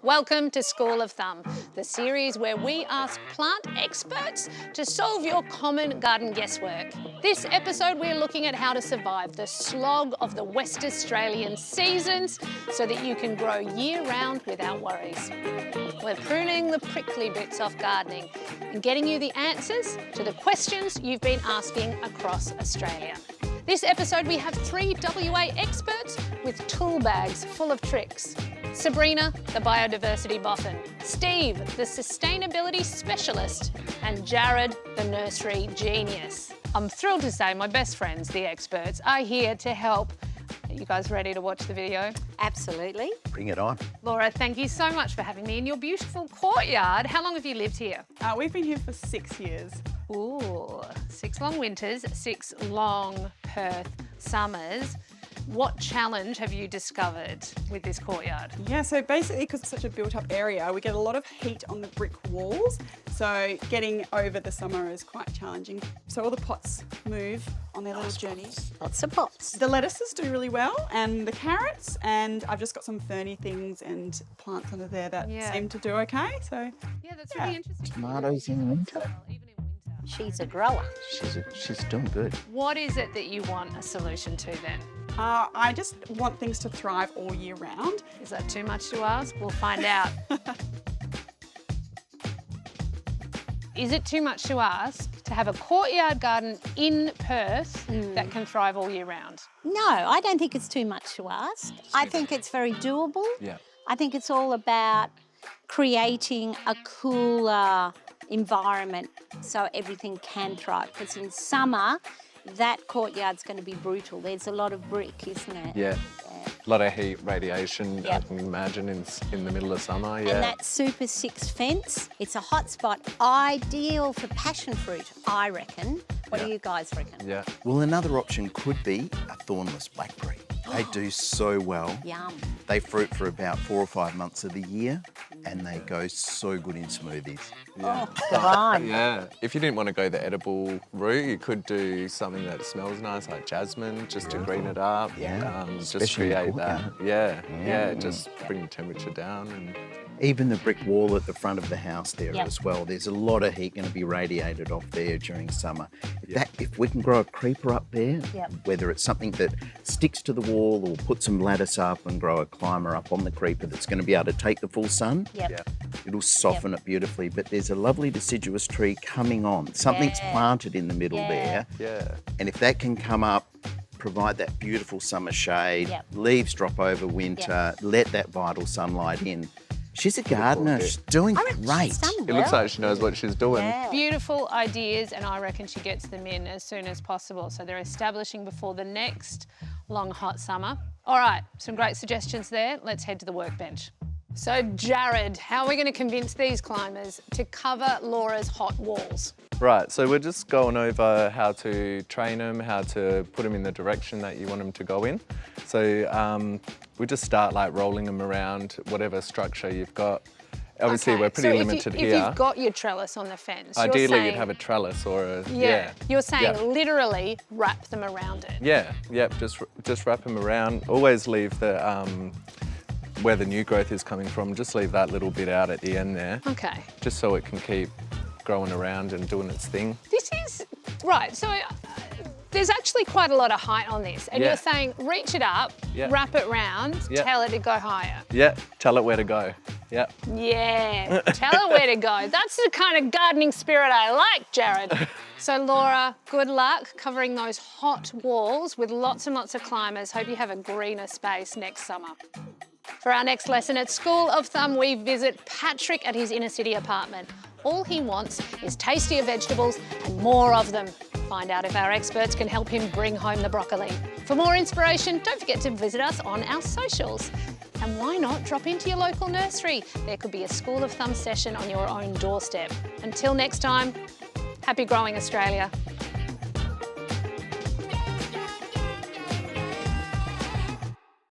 Welcome to School of Thumb, the series where we ask plant experts to solve your common garden guesswork. This episode we're looking at how to survive the slog of the West Australian seasons so that you can grow year-round without worries. We're pruning the prickly bits off gardening and getting you the answers to the questions you've been asking across Australia. This episode we have 3 WA experts with tool bags full of tricks. Sabrina, the biodiversity boffin, Steve, the sustainability specialist, and Jared, the nursery genius. I'm thrilled to say my best friends, the experts, are here to help. Are you guys ready to watch the video? Absolutely. Bring it on. Laura, thank you so much for having me in your beautiful courtyard. How long have you lived here? We've been here for 6 years. Ooh, 6 long winters, 6 long Perth summers. What challenge have you discovered with this courtyard? Yeah, so basically because it's such a built-up area, we get a lot of heat on the brick walls. So getting over the summer is quite challenging. So all the pots move on their little journeys. Lots of pots. The lettuces do really well, and the carrots, and I've just got some ferny things and plants under there that seem to do okay. So Yeah, that's really interesting. Tomatoes in winter. Even in winter. She's a grower. She's doing good. What is it that you want a solution to then? I just want things to thrive all year round. Is that too much to ask? We'll find out. Is it too much to ask to have a courtyard garden in Perth that can thrive all year round? No, I don't think it's too much to ask. I think it's very doable. Yeah. I think it's all about creating a cooler environment so everything can thrive. Because in summer, that courtyard's going to be brutal. There's a lot of brick, isn't it? Yeah. A lot of heat, radiation, I can imagine, in the middle of summer, yeah. And that Super 6 fence, it's a hot spot, ideal for passion fruit, I reckon. What do you guys reckon? Yeah. Well, another option could be a thornless blackberry. They do so well. Yum. They fruit for about 4 or 5 months of the year, and they go so good in smoothies. Yeah. Divine. Yeah. If you didn't want to go the edible route, you could do something that smells nice, like jasmine, just to green it up. Yeah. Just Especially in the create that. courtyard. Yeah. Just bring the temperature down. And Even the brick wall at the front of the house there Yep. as well. There's a lot of heat going to be radiated off there during summer. If we can grow a creeper up there, Yep. whether it's something that sticks to the wall or put some lattice up and grow a climber up on the creeper that's going to be able to take the full sun, Yep. it'll soften it beautifully. But there's a lovely deciduous tree coming on. Something's Yeah. planted in the middle Yeah. there. And if that can come up, provide that beautiful summer shade, Yep. leaves drop over winter, let that vital sunlight in. She's a gardener. She's doing I reckon great. she's done it looks well. like she knows what she's doing. Yeah. Beautiful ideas, and I reckon she gets them in as soon as possible. So they're establishing before the next long, hot summer. All right, some great suggestions there. Let's head to the workbench. So Jared, how are we going to convince these climbers to cover Laura's hot walls? Right, so we're just going over how to train them, how to put them in the direction that you want them to go in. So we just start like rolling them around whatever structure you've got. Obviously, Okay, we're pretty so limited if here. you've got your trellis on the fence, you're Ideally, saying, you'd have a trellis or a... You're saying Yeah. literally wrap them around it. Yeah, just wrap them around. Always leave the where the new growth is coming from. Just leave that little bit out at the end there, Okay. just so it can keep growing around and doing its thing. This is, right, so there's actually quite a lot of height on this. And Yeah. you're saying reach it up, Yeah. wrap it round, Yeah. tell it to go higher. Yeah, tell it where to go. Yeah. Yeah, tell it where to go. That's the kind of gardening spirit I like, Jared. So Laura, good luck covering those hot walls with lots and lots of climbers. Hope you have a greener space next summer. For our next lesson at School of Thumb, we visit Patrick at his inner city apartment. All he wants is tastier vegetables and more of them. Find out if our experts can help him bring home the broccoli. For more inspiration, don't forget to visit us on our socials. And why not drop into your local nursery? There could be a School of Thumb session on your own doorstep. Until next time, happy growing, Australia.